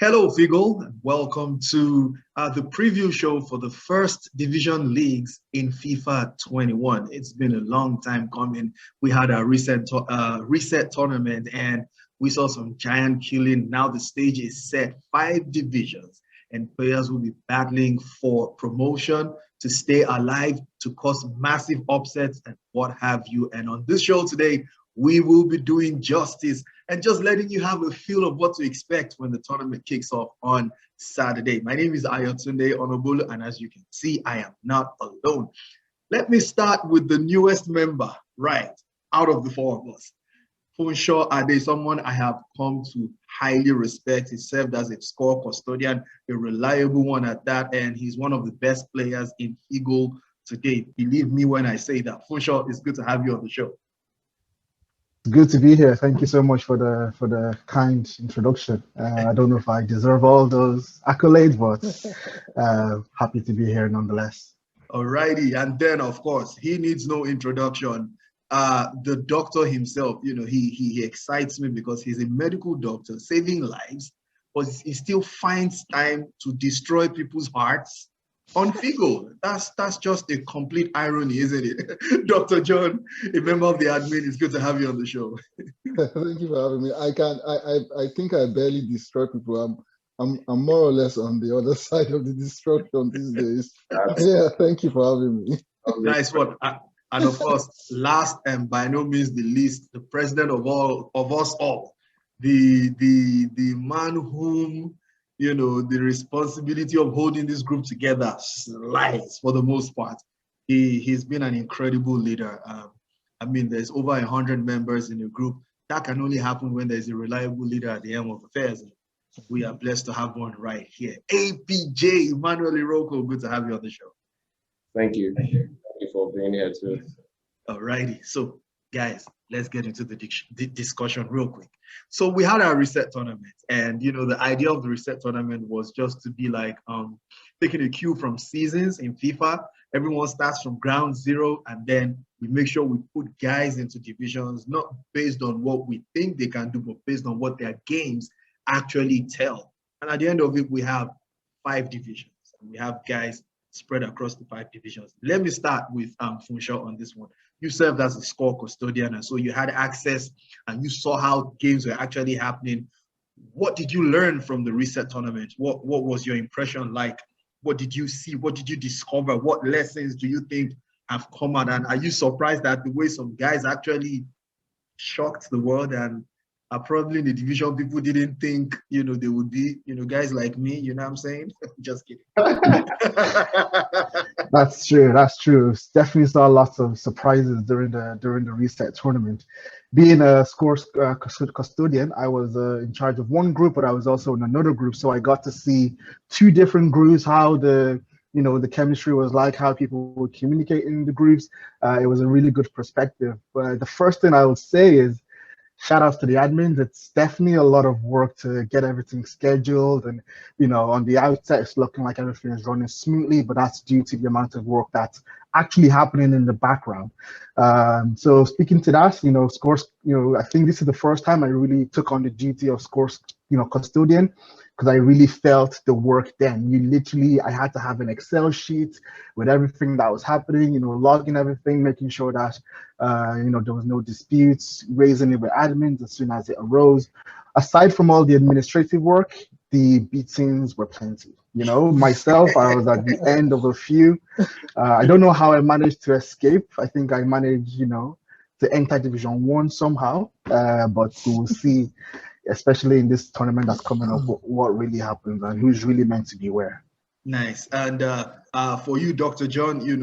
Hello, Figoal, and welcome to the preview show for the first division leagues in FIFA 21. It's been a long time coming. We had a reset tournament and we saw some giant killing. Now the stage is set, 5 divisions, and players will be battling for promotion to stay alive, to cause massive upsets and what have you. And on this show today, we will be doing justice and just letting you have a feel of what to expect when the tournament kicks off on Saturday. My name is Ayotunde Onobulu, and as you can see, I am not alone. Let me start with the newest member, right, out of the four of us. Funso Ade, someone I have come to highly respect. He served as a score custodian, a reliable one at that, and he's one of the best players in Figoal today. Believe me when I say that. Funso, it's good to have you on the show. Good to be here. Thank you so much for the kind introduction. I don't know if I deserve all those accolades, but happy to be here nonetheless. Alrighty, and then of course he needs no introduction. The doctor himself, he excites me because he's a medical doctor saving lives, but he still finds time to destroy people's hearts on Figoal. That's just a complete irony, isn't it? Dr. John, a member of the admin, it's good to have you on the show. Thank you for having me. I think I barely destroy people. I'm more or less on the other side of the destruction these days. Yeah, thank you for having me. Nice one. And of course, last and by no means the least, the president of us all, the man whom the responsibility of holding this group together lies for the most part. He's been an incredible leader. I mean, there's over 100 members in the group. That can only happen when there's a reliable leader at the helm of affairs. We are blessed to have one right here. APJ, Emmanuel Iroko, good to have you on the show. Thank you. Thank you for being here too. All righty. So, guys, let's get into the discussion real quick. So we had our reset tournament, and the idea of the reset tournament was just to be like taking a cue from seasons in FIFA. Everyone starts from ground zero, and then we make sure we put guys into divisions, not based on what we think they can do, but based on what their games actually tell. And at the end of it, we have 5 divisions, and we have guys spread across the 5 divisions. Let me start with Funso on this one. You served as a score custodian, and so you had access and you saw how games were actually happening. What did you learn from the reset tournament? What was your impression like? What did you see? What did you discover? What lessons do you think have come out? And are you surprised at the way some guys actually shocked the world and are probably in the division people didn't think they would be, guys like me, you know what I'm saying? Just kidding. That's true. Definitely saw lots of surprises during the reset tournament. Being a scores custodian, I was in charge of one group, but I was also in another group, so I got to see 2 different groups, how the chemistry was like, how people would communicate in the groups. It was a really good perspective. But the first thing I would say is, shout outs to the admins. It's definitely a lot of work to get everything scheduled, and on the outset it's looking like everything is running smoothly, but that's due to the amount of work that's actually happening in the background. So speaking to that, scores, I think this is the first time I really took on the duty of scores, custodian, because I really felt the work then. I had to have an Excel sheet with everything that was happening, logging everything, making sure that, there was no disputes, raising it with admins as soon as it arose. Aside from all the administrative work, the beatings were plenty. Myself, I was at the end of a few. I don't know how I managed to escape. I think I managed, to enter Division 1 somehow, but we will see, especially in this tournament that's coming up, what really happens and who's really meant to be where. Nice. And for you, Dr. John, you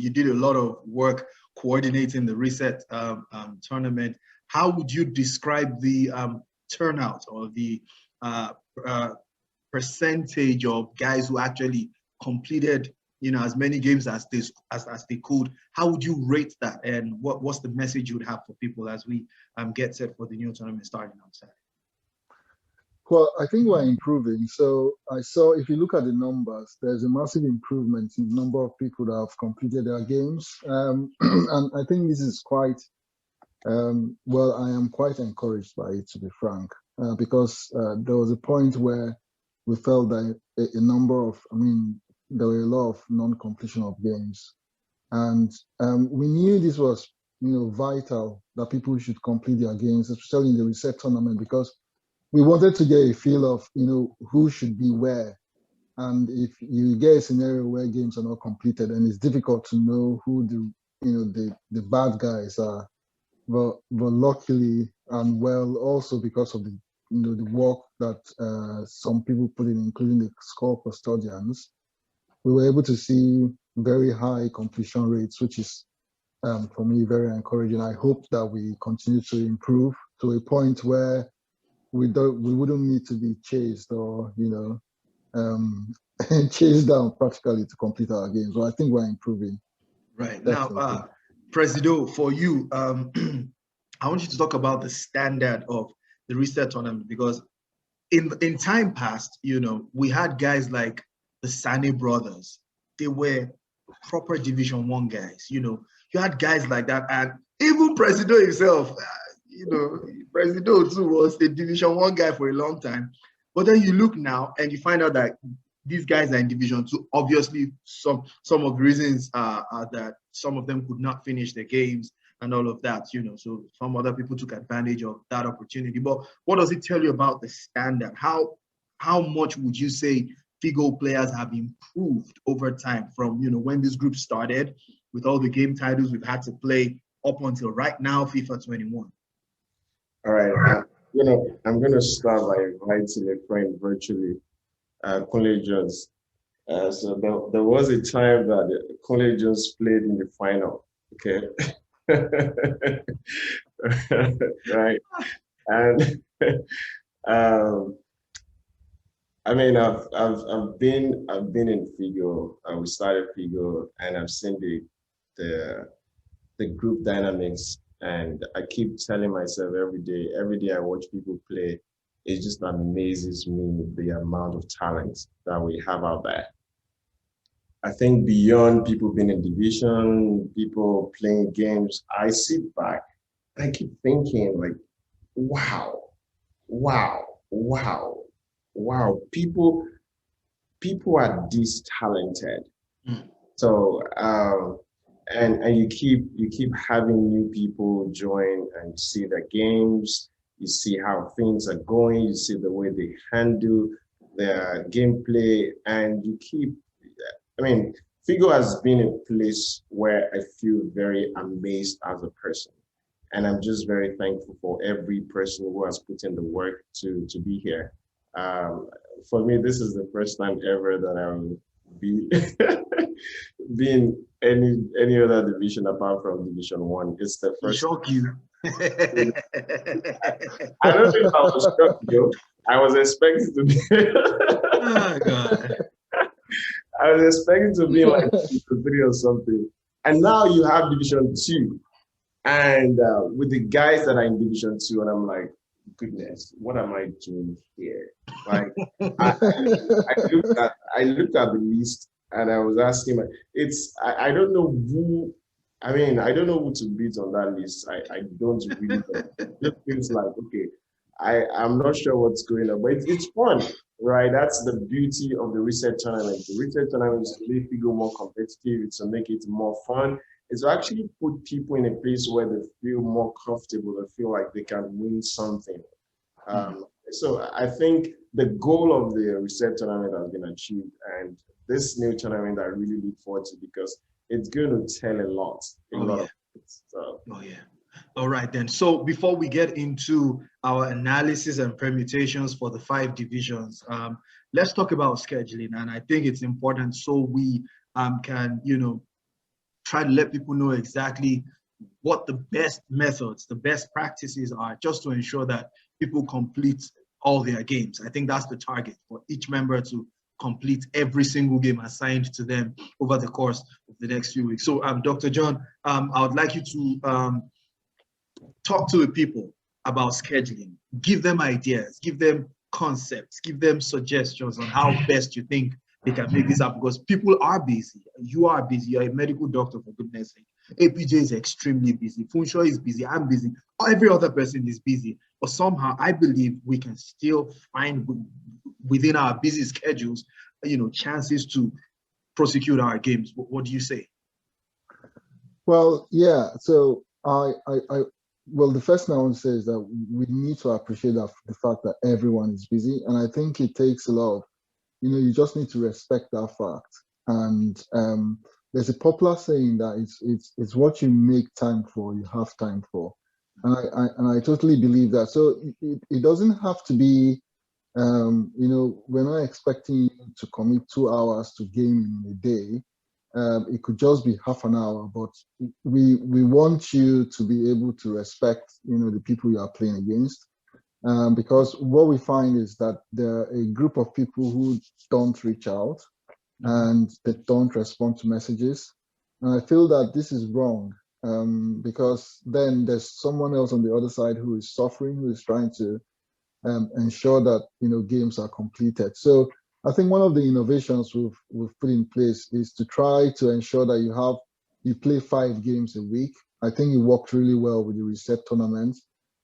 did a lot of work coordinating the reset tournament. How would you describe the turnout or the percentage of guys who actually completed as many games as they could? How would you rate that, and what's the message you would have for people as we get set for the new tournament starting on Saturday? Well, I think we're improving. So I saw, if you look at the numbers, there's a massive improvement in the number of people that have completed their games. And I think this is quite, well, I am quite encouraged by it, to be frank. because there was a point where we felt that a number of, there were a lot of non-completion of games. And we knew this was, vital that people should complete their games, especially in the reset tournament, because we wanted to get a feel of, who should be where. And if you get a scenario where games are not completed, and it's difficult to know who the bad guys are. But luckily, and well, also because of the work that some people put in, including the score custodians, we were able to see very high completion rates, which is for me very encouraging. I hope that we continue to improve to a point where we wouldn't need to be chased or chased down practically to complete our games. So I think we're improving. Right. Definitely. Now, Presido, for you, I want you to talk about the standard of the reset tournament, because in time past, we had guys like the Sane brothers. They were proper Division 1 guys. You had guys like that, and even Presido himself, Presido too was a Division 1 guy for a long time. But then you look now and you find out that these guys are in Division 2. Obviously, some of the reasons are that some of them could not finish their games and all of that, so some other people took advantage of that opportunity. But what does it tell you about the standard? How much would you say Figoal players have improved over time from, when this group started with all the game titles we've had to play up until right now, FIFA 21? All right. I'm gonna start by inviting a friend virtually, Kunle Jones. So there was a time that Kunle Jones played in the final. Okay. Right. And I've been in Figo. We started Figo, and I've seen the group dynamics, and I keep telling myself every day I watch people play, it just amazes me the amount of talent that we have out there. I think beyond people being in division, people playing games, I sit back and I keep thinking like, wow, people are this talented. So and you keep having new people join and see the games, you see how things are going, you see the way they handle their gameplay, and you keep, Figo has been a place where I feel very amazed as a person. And I'm just very thankful for every person who has put in the work to be here. For me, this is the first time ever that I will be in any other division apart from Division 1. It's the first. Shock you. I don't think I was shocked, yo. I was expecting to be. Oh, God. I was expecting to be like 3 or something. And now you have Division 2. And with the guys that are in Division 2, and I'm like, goodness, what am I doing here? Like, I looked at the list and I was asking, I don't know who, I don't know who to beat on that list. I don't really know. It just feels like, okay, I'm not sure what's going on, but it's fun, right? That's the beauty of the reset tournament. The reset tournament is to make people more competitive, it's to make it more fun. Is to actually put people in a place where they feel more comfortable, they feel like they can win something. So I think the goal of the reset tournament has been achieved, and this new tournament I really look forward to because it's going to tell a lot. Of it, so. Oh yeah. All right then. So before we get into our analysis and permutations for the 5 divisions, let's talk about scheduling, and I think it's important so we can try to let people know exactly what the best methods, the best practices are, just to ensure that people complete all their games. I think that's the target, for each member to complete every single game assigned to them over the course of the next few weeks. So Dr. John, I would like you to talk to the people about scheduling, give them ideas, give them concepts, give them suggestions on how best you think they can make this up, because people are busy. You are busy. You're a medical doctor, for goodness sake. APJ is extremely busy. Funso is busy. I'm busy. Every other person is busy. But somehow, I believe we can still find within our busy schedules, chances to prosecute our games. What do you say? Well, yeah. So well, the first thing I want to say is that we need to appreciate that the fact that everyone is busy, and I think it takes a lot of, you just need to respect that fact. And there's a popular saying that it's what you make time for, you have time for, and I totally believe that. So it doesn't have to be, we're not expecting you to commit 2 hours to gaming in a day. It could just be half an hour, but we want you to be able to respect, the people you are playing against. Because what we find is that there are a group of people who don't reach out and they don't respond to messages. And I feel that this is wrong, because then there's someone else on the other side who is suffering, who is trying to ensure that games are completed. So I think one of the innovations we've put in place is to try to ensure that you play 5 games a week. I think it worked really well with the reset tournament,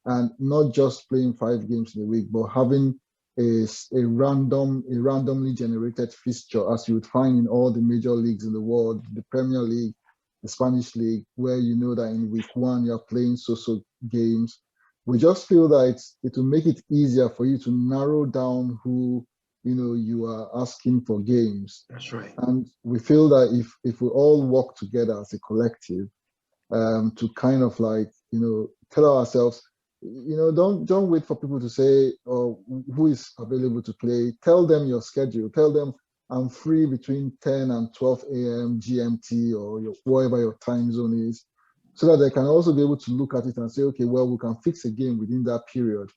and not just playing 5 games in a week, but having a randomly generated fixture, as you would find in all the major leagues in the world, the Premier League, the Spanish League, where you know that in week 1 you're playing so games. We just feel that it will make it easier for you to narrow down who you are asking for games. That's right. And we feel that if we all work together as a collective, to kind of tell ourselves, don't wait for people to say, oh, who is available to play. Tell them your schedule. Tell them I'm free between 10 and 12 a.m. GMT, or whatever your time zone is, so that they can also be able to look at it and say, okay, well, we can fix a game within that period.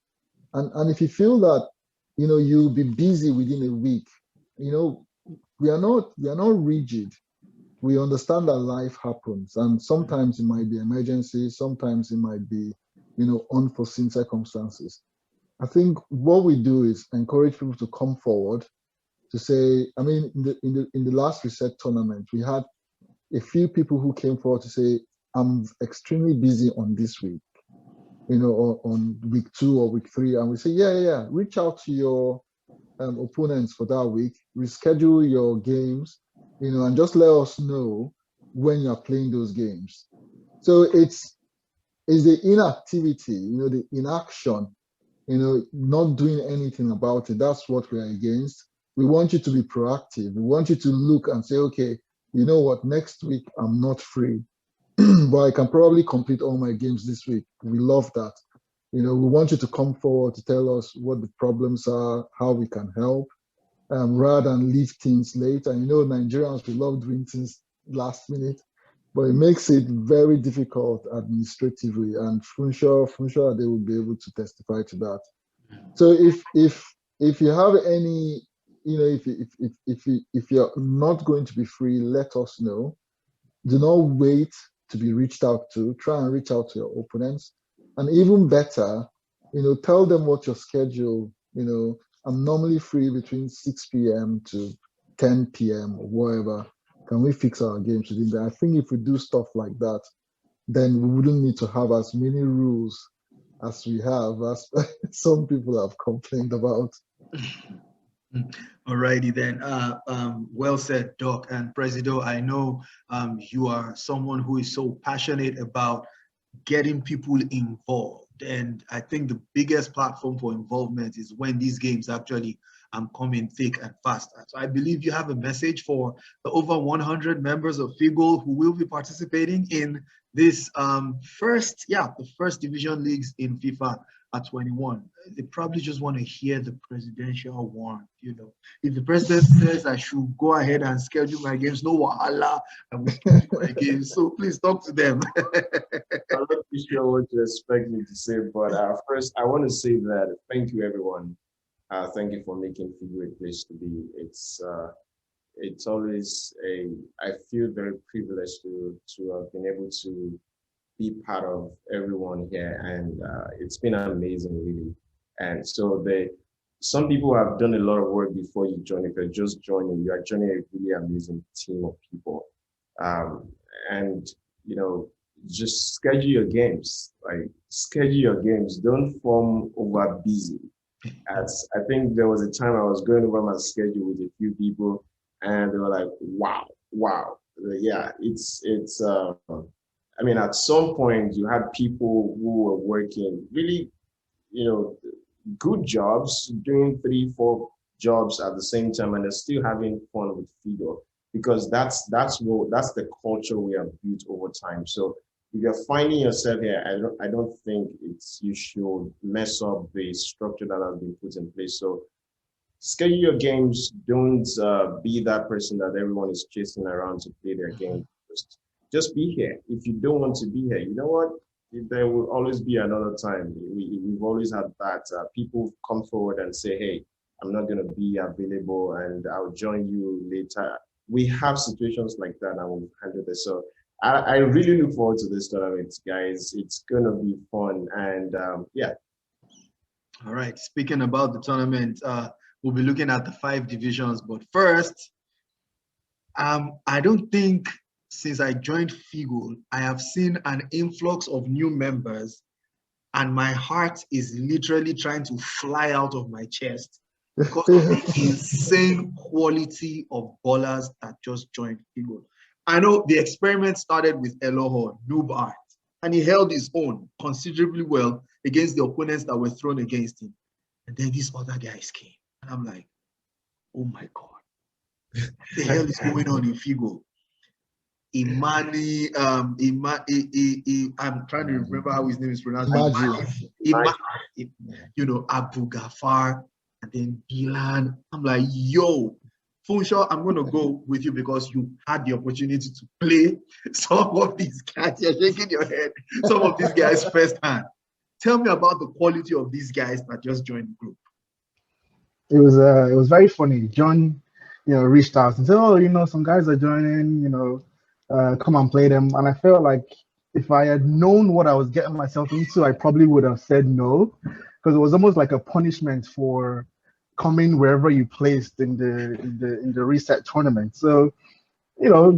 And if you feel that, you'll be busy within a week, we are not rigid. We understand that life happens, and sometimes it might be emergencies, sometimes it might be, unforeseen circumstances. I think what we do is encourage people to come forward to say, I mean, in the last reset tournament, we had a few people who came forward to say, I'm extremely busy on this week, or on week 2 or week 3. And we say, yeah, reach out to your opponents for that week, reschedule your games, and just let us know when you're playing those games. So it's the inactivity, the inaction, not doing anything about it. That's what we're against. We want you to be proactive. We want you to look and say, okay, you know what, next week I'm not free, but I can probably complete all my games this week. We love that. We want you to come forward to tell us what the problems are, how we can help, rather than leave things late. And Nigerians, we love doing things last minute, but it makes it very difficult administratively. And Funso, they will be able to testify to that. So if you have any, if you're not going to be free, let us know. Do not wait to be reached out to. Try and reach out to your opponents. And even better, tell them what your schedule, I'm normally free between 6 p.m. to 10 p.m. or whatever. Can we fix our games within that? I think if we do stuff like that, then we wouldn't need to have as many rules as we have, as some people have complained about. All righty then. Well said, Doc. And Presido, I know you are someone who is so passionate about getting people involved. And I think the biggest platform for involvement is when these games actually come in thick and fast. So I believe you have a message for the over 100 members of Figoal who will be participating in this the first division leagues in FIFA at 21. They probably just want to hear the presidential warrant. If the president says I should go ahead and schedule my games, no wahala, I will schedule my games. So please talk to them. I'm not too sure what you expect me to say, but first I want to say that thank you, everyone. Thank you for making Figoal a place to be. It's always I feel very privileged to have been able to be part of everyone here, and it's been amazing, really. And so some people have done a lot of work before you join. If you're just joining, you are joining a really amazing team of people. And just schedule your games. Like schedule your games. Don't form over busy. As I think there was a time I was going over my schedule with a few people, and they were like, "Wow, wow, yeah." I mean, at some point, you had people who were working really, you know, good jobs, doing 3, 4 jobs at the same time, and they're still having fun with Figo because that's the culture we have built over time. So if you're finding yourself here, I don't think you should mess up the structure that has been put in place. So schedule your games. Don't be that person that everyone is chasing around to play their game. Just be here. If you don't want to be here, you know what? There will always be another time. We've always had that. People come forward and say, hey, I'm not going to be available and I'll join you later. We have situations like that and we'll handle this. So I really look forward to this tournament, guys. It's going to be fun. And yeah. All right. Speaking about the tournament, we'll be looking at the 5 divisions. But first, I don't think since I joined Figoal, I have seen an influx of new members, and my heart is literally trying to fly out of my chest because of the insane quality of ballers that just joined Figoal. I know the experiment started with Elohor, Noob Art, and he held his own considerably well against the opponents that were thrown against him. And then these other guys came, and I'm like, oh my God, what the hell is going on in Figoal? Imani, I'm trying to remember how his name is pronounced. Abu Ghaffar, and then Bilan. I'm like, yo, Funso, I'm going to go with you because you had the opportunity to play some of these guys. You're shaking your head. Some of these guys firsthand. Tell me about the quality of these guys that just joined the group. It was very funny. John, reached out and said, "Oh, some guys are joining. Come and play them." And I felt like if I had known what I was getting myself into, I probably would have said no, because it was almost like a punishment for coming wherever you placed in the reset tournament. So,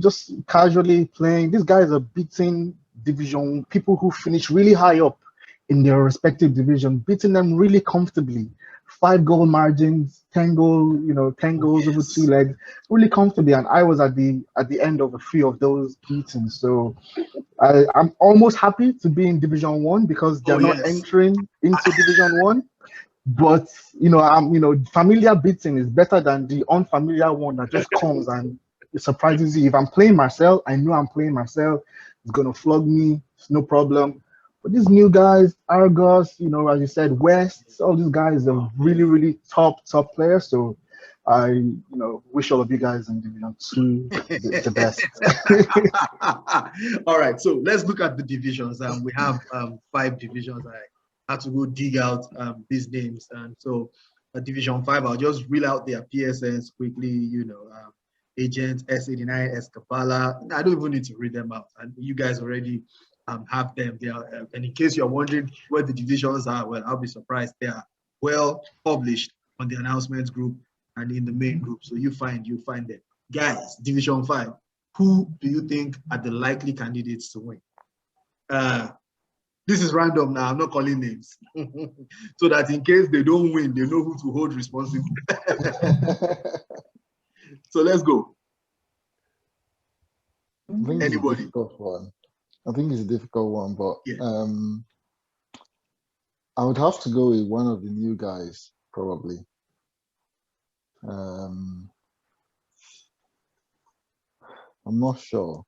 just casually playing. These guys are beating division people who finish really high up in their respective division, beating them really comfortably. 5-goal margins, 10 goals over 2 legs, really comfortably. And I was at the end of a few of those beatings. So I'm almost happy to be in Division 1 because they're not entering into Division 1. But familiar beating is better than the unfamiliar one that just comes and it surprises you. If I'm playing Marcel, I know I'm playing Marcel. It's gonna flog me, it's no problem. But these new guys, Argos, as you said, West, all these guys are really, really top players. So I, wish all of you guys in Division 2 the best. All right, so let's look at the divisions. We have 5 divisions. I had to go dig out these names. And so Division 5, I'll just reel out their PSNs quickly, Agent, S89, Escapala. I don't even need to read them out. And you guys already have them there. And in case you're wondering where the divisions are, well, I'll be surprised. They are well published on the announcements group and in the main group. So you find them. Guys, Division 5, who do you think are the likely candidates to win? This is random now. I'm not calling names. So that in case they don't win, they know who to hold responsible. So let's go. Anybody? I think it's a difficult one, but I would have to go with one of the new guys, probably. I'm not sure.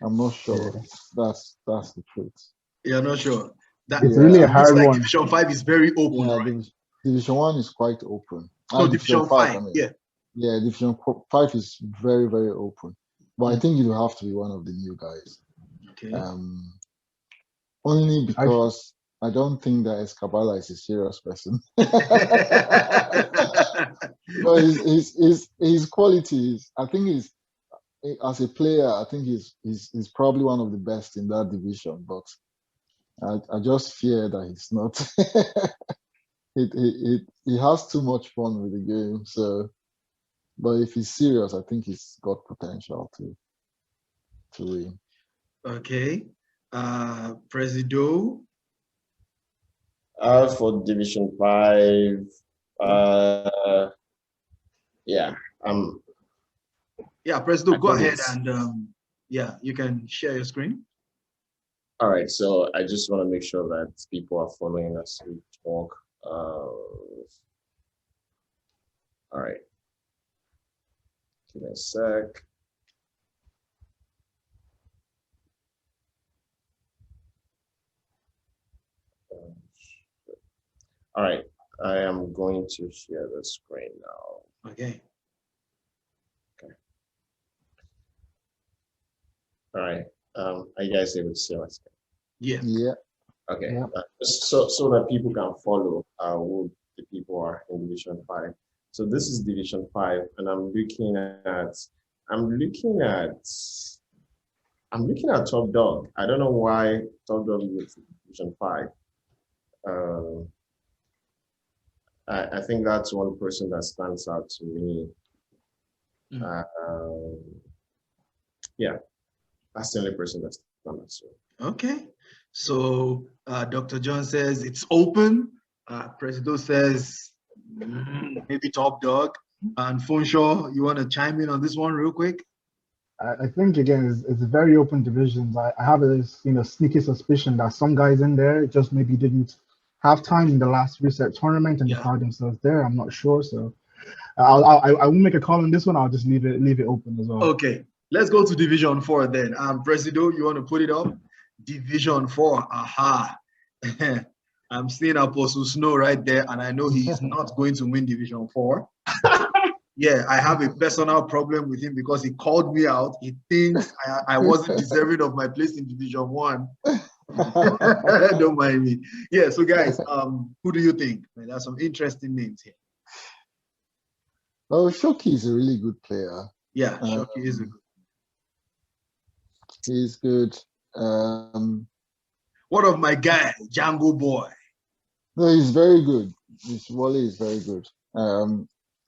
I'm not sure. That's the truth. You're not sure. It's really a hard one. Division 5 is very open, right? Division 1 is quite open. So Division 5, yeah, Division 5 is very, very open. But I think it will have to be one of the new guys. Okay. Only because I don't think that Escabala is a serious person. But his qualities, I think as a player, I think he's probably one of the best in that division. But I just fear that he's not. He has too much fun with the game. So, but if he's serious, I think he's got potential to win. Okay. Presido. For Division 5, yeah, Yeah, Presido, I go think ahead it's and yeah, you can share your screen. all right. So I just want to make sure that people are following us. We talk. All right, give me a sec. All right, I am going to share the screen now. Okay. All right. Are you guys able to see my screen? Yeah. Yeah. Okay. Yeah. So that people can follow who the people are in Division 5. So this is Division 5, and I'm looking at Top Dog. I don't know why Top Dog is Division 5. I think that's one person that stands out to me. Yeah, that's the only person that stands out to me. Okay. So Dr. John says it's open. Presido says maybe Top Dog. And Funso, you want to chime in on this one real quick? I think again it's very open divisions. I have a sneaky suspicion that some guys in there just maybe didn't have time in the last reset tournament and they found themselves there. I'm not sure, so I won't make a call on this one. I'll just leave it open as well. Okay, let's go to Division 4 then. Presido, you want to put it up? Division 4. Aha. I'm seeing Apostle Snow right there, and I know he's not going to win Division 4. Yeah, I have a personal problem with him because he called me out. He thinks I wasn't deserving of my place in Division 1. Don't mind me. Yeah, so guys, who do you think? Man, there's some interesting names here. Oh, Shoki is a really good player. Yeah, Shoki is a good. He's good. What of my guy, Django Boy? No, he's very good. This Wally is very good.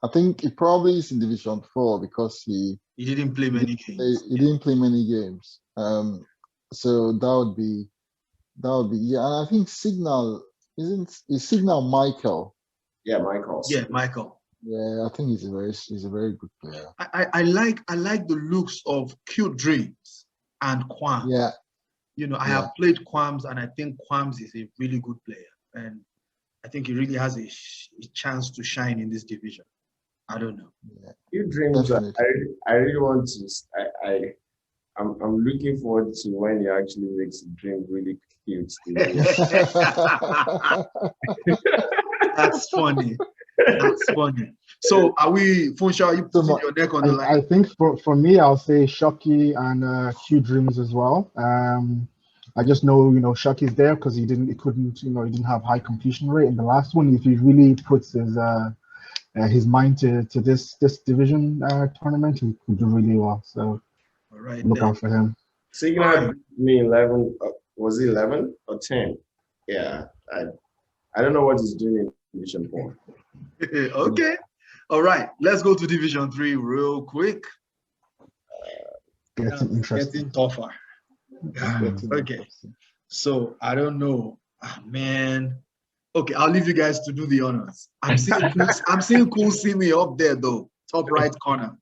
I think he probably is in Division 4 because he didn't play many games. He didn't play many games. So that would be yeah. And I think Signal is Signal Michael. Yeah, Michael. Yeah, Michael. Yeah, I think he's a very good player. I like the looks of Cute Dreams and Quam. Yeah. I have played Quams, and I think Quams is a really good player, and I think he really has a chance to shine in this division. I don't know. Yeah. Cute Dreams. I really want to. I'm looking forward to when he actually makes a dream really cute. That's funny. That's funny. So are we, Funso, are you putting your neck on the line? I think for me, I'll say Shoki and Q Dreams as well. I just know, Shoki's there because he didn't have high completion rate in the last one. If he really puts his mind to this division tournament, he could do really well. So all right, look out for him. Signal me 11. Was it 11 or 10? Yeah, I don't know what he's doing in Division 4. Okay. All right. Let's go to Division 3 real quick. Getting tougher. Okay. So I don't know. Man. Okay, I'll leave you guys to do the honors. I'm seeing Cool Simi up there though, top right corner.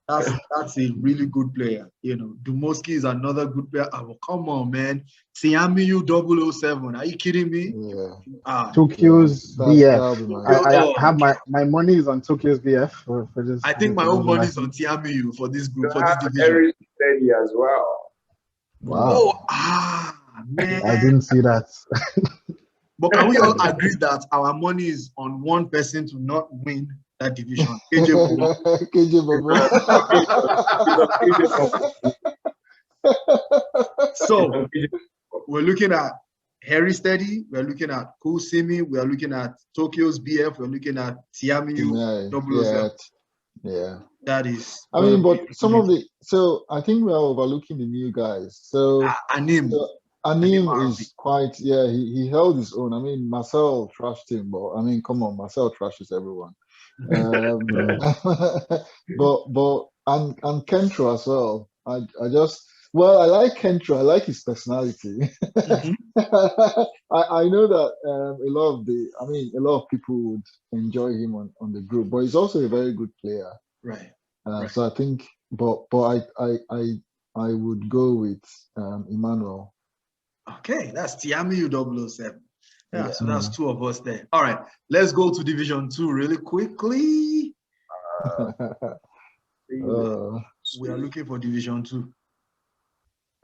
That's a really good player. Dumoski is another good player. Oh, come on, man. Tiamiu 007. Are you kidding me? Yeah. Tokyo's BF. I have my money is on Tokyo's BF for this. I think my own money is on Tiamiu for this group, for this division. Very steady as well. Wow. Oh, man. I didn't see that. But can we all agree that our money is on one person to not win that division? KJ So we're looking at Harry Steady, we're looking at Cool Simi, we're looking at Tokyo's BF, we're looking at Tiamiu 007. Yeah. That is. I mean, but some of so I think we're overlooking the new guys. So Anim. Anim is quite, he held his own. I mean, Marcel trashed him, but I mean, come on, Marcel trashes everyone. But and Kentro as well. I just Well, I like Kentro. I like his personality. Mhm. I know that a lot of people would enjoy him on the group, but he's also a very good player. Right. Right. So I think, I would go with Emmanuel. Okay, that's Tiami U007. Yeah, Yeah. so that's two of us there. All right, let's go to Division 2 really quickly. We are looking for Division 2.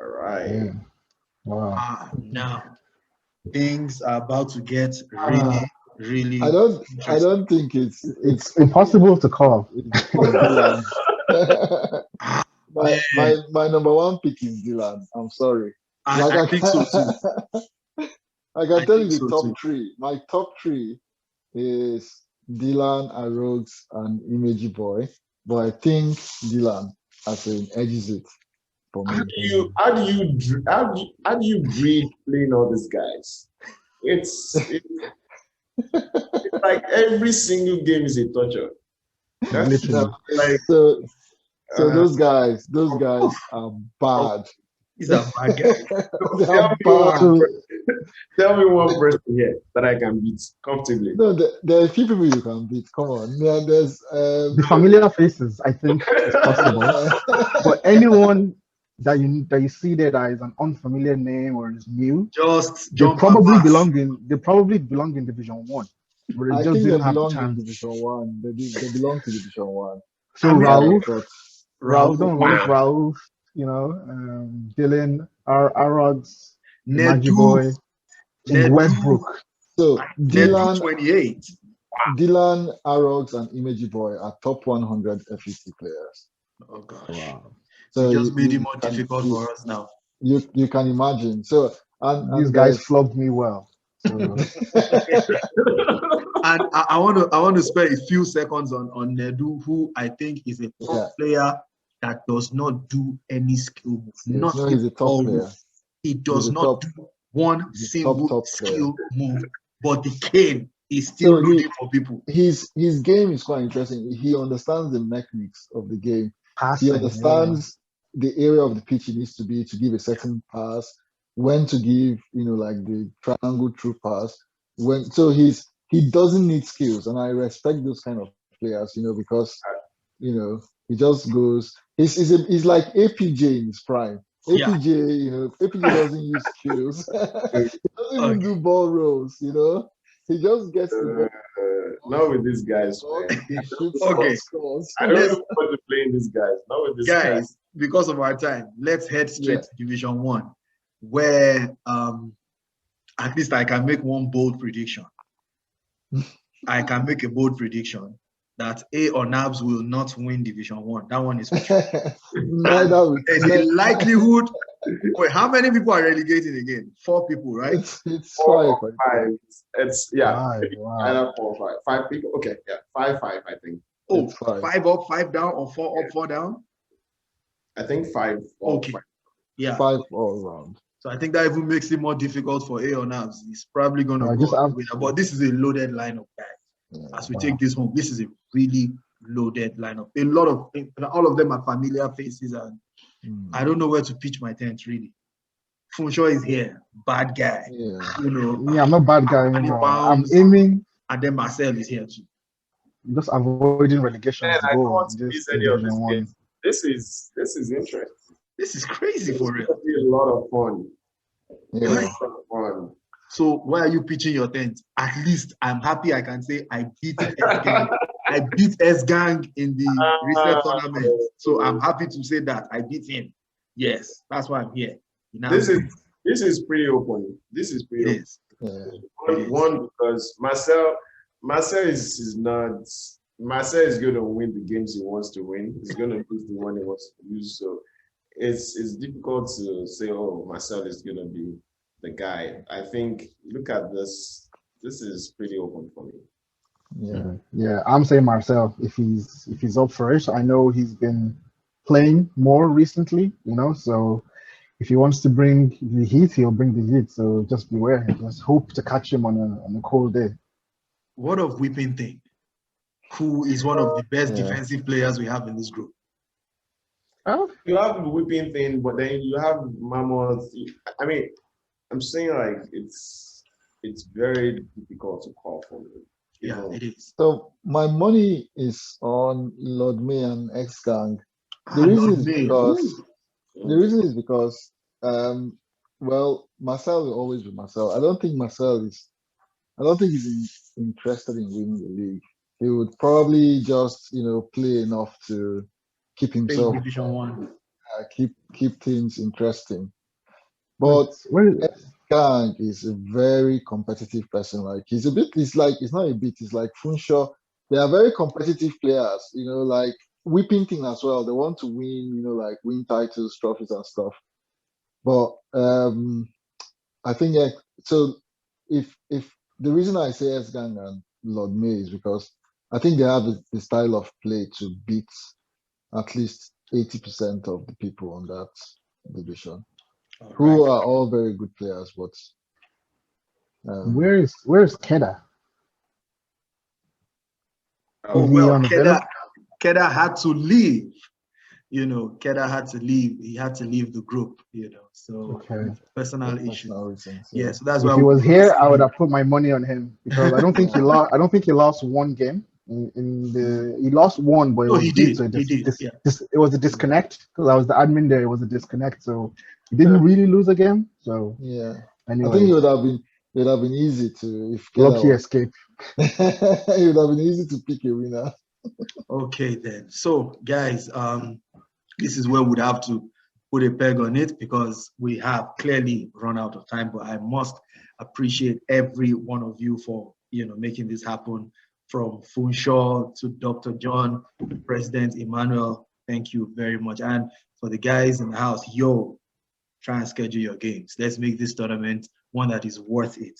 All right. Yeah. Wow. Now things are about to get really, really I interesting. don't think It's impossible to call. It's Dylan. Man, my number one pick is Dylan. I'm sorry. I think so too. I can tell you the so top too. three. My top three is Dylan, Arox, and Imagey Boy. But I think Dylan as an edges it for me. How do you breed playing all these guys? It's like every single game is a torture. That's Literally. like So those guys are bad. He's a bad guy. They are bad. Tell me one person here that I can beat comfortably. No, there are a few people you can beat. Come on. Yeah, there's The familiar faces, I think it's possible. But anyone that you see there that is an unfamiliar name or is new, Just they jump probably and pass. belong in Division 1. But they I just think they didn't have the belong in chance. Division 1. They belong to Division 1. So I mean, Raul, Raul, don't worry, Raul, Dylan, Arods, Imagine Boy, in Westbrook. So Nedu 28. Dylan, Arox, and Imagey Boy are top 100 FEC players. Oh gosh. Wow. So you just made it more difficult for us now. You can imagine. So these guys flogged me well. So. And I want to spend a few seconds on Nedu, who I think is a top player that does not do any skill move. He's a top player. He does not do one single skill move, but the cane is still loading for people. His game is quite interesting. He understands the mechanics of the game. He understands the area of the pitch he needs to be to give a certain pass, when to give, like the triangle through pass. He doesn't need skills, and I respect those kind of players, because he just goes. He's like APJ in his prime. APJ, APJ doesn't use skills. He doesn't even do ball rolls, He just gets not with these guys. Okay. I don't know what to play in these guys. Not with these guys. Because of our time, let's head straight to Division 1, where at least I can make one bold prediction. I can make a bold prediction that A or Nabs will not win Division 1. That one is there's a likelihood. Wait, how many people are relegating again? 4 people, right? It's 5. It's 5, either 4 or 5. 5 people. Okay, 5, I think. Oh, 5 up, 5 down, or 4 up, 4 down? I think 5. Okay. 5. Yeah. 5 all around. So I think that even makes it more difficult for A or Nabs. He's probably going to go. But this is a loaded lineup, guys. As we take this home, this is a really loaded lineup. All of them are familiar faces, and I don't know where to pitch my tent, really. Funso is here, bad guy. Yeah, I'm not bad guy anymore. I'm aiming. And then Marcel is here too. Just avoiding relegation. Man, I don't want to miss any of this game. This is interesting. This is crazy for real. It'll be a lot of fun. So why are you pitching your tent? At least I'm happy I can say I beat S-Gang. I beat S-Gang in the reset tournament. So I'm happy to say that I beat him. Yes, that's why I'm here. This is pretty open. This is pretty open. One, because Marcel is going to win the games he wants to win. He's going to lose the one he wants to lose. So it's difficult to say, oh, Marcel is going to be the guy. I think, look at this. This is pretty open for me. Yeah. I'm saying Marcel, if he's up for it. I know he's been playing more recently, so if he wants to bring the heat, he'll bring the heat. So just beware. Just hope to catch him on a cold day. What of Whipping Thing, who is one of the best defensive players we have in this group? Oh, You have the whipping thing, but then you have mammoths. I mean, I'm saying like it's very difficult to call for me. You Yeah, know, it is. So my money is on Lord May and X Gang. The Ah, reason Lord is May. because Ooh. the reason is because well, Marcel will always be Marcel. I don't think he's interested in winning the league. He would probably just, play enough to keep Stay in himself, Division One. keep things interesting. wait, But where? Gang is a very competitive person. Like it's not a bit, it's like Funshaw. They are very competitive players, like whipping thing as well. They want to win, like win titles, trophies and stuff. But I think so if the reason I say S Gang and Lord May is because I think they have the style of play to beat at least 80% of the people on that division, All right. who are all very good players, but um Where's Keda? Oh Is he well, unavailable? Keda had to leave. Keda had to leave. He had to leave the group. So Okay. personal issues. personal reasons, Yeah, yeah. so that's why If he we was did not here, see I would him. have put my money on him because I don't think he Yeah. lost. I don't think he lost one game. He lost one, but it No, was he due did. to He did. Yeah. it was a disconnect because I was the admin there. It was a disconnect, so he didn't really lose a game. So Yeah. I think anyway, it would have been easy to if Keda lucky was escape. it would have been easy to pick a winner. Okay then. So guys, this is where we'd have to put a peg on it because we have clearly run out of time. But I must appreciate every one of you for making this happen. From Funshaw to Dr. John, President Emmanuel, thank you very much. And for the guys in the house, try and schedule your games. Let's make this tournament one that is worth it.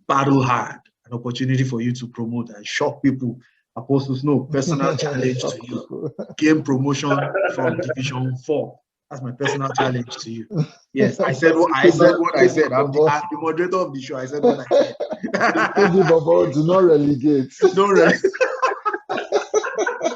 Battle hard, an opportunity for you to promote and shock people. Apostle Snow, personal challenge Shock to you. people. Game promotion from Division 4. That's my personal challenge to you. Yes, I said what I said. I'm the moderator of the show. I said what I said. KD Bobo, do not relegate. No, really.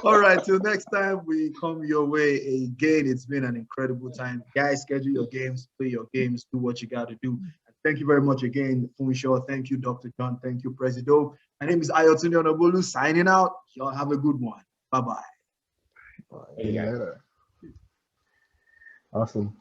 All right, till next time we come your way again. It's been an incredible time. Guys, schedule your games, play your games, do what you got to do. And thank you very much again, Funshaw. Thank you, Dr. John. Thank you, Presido. My name is Ayotunde Onobolu, signing out. Y'all have a good one. Bye-bye. yeah. Later. Awesome.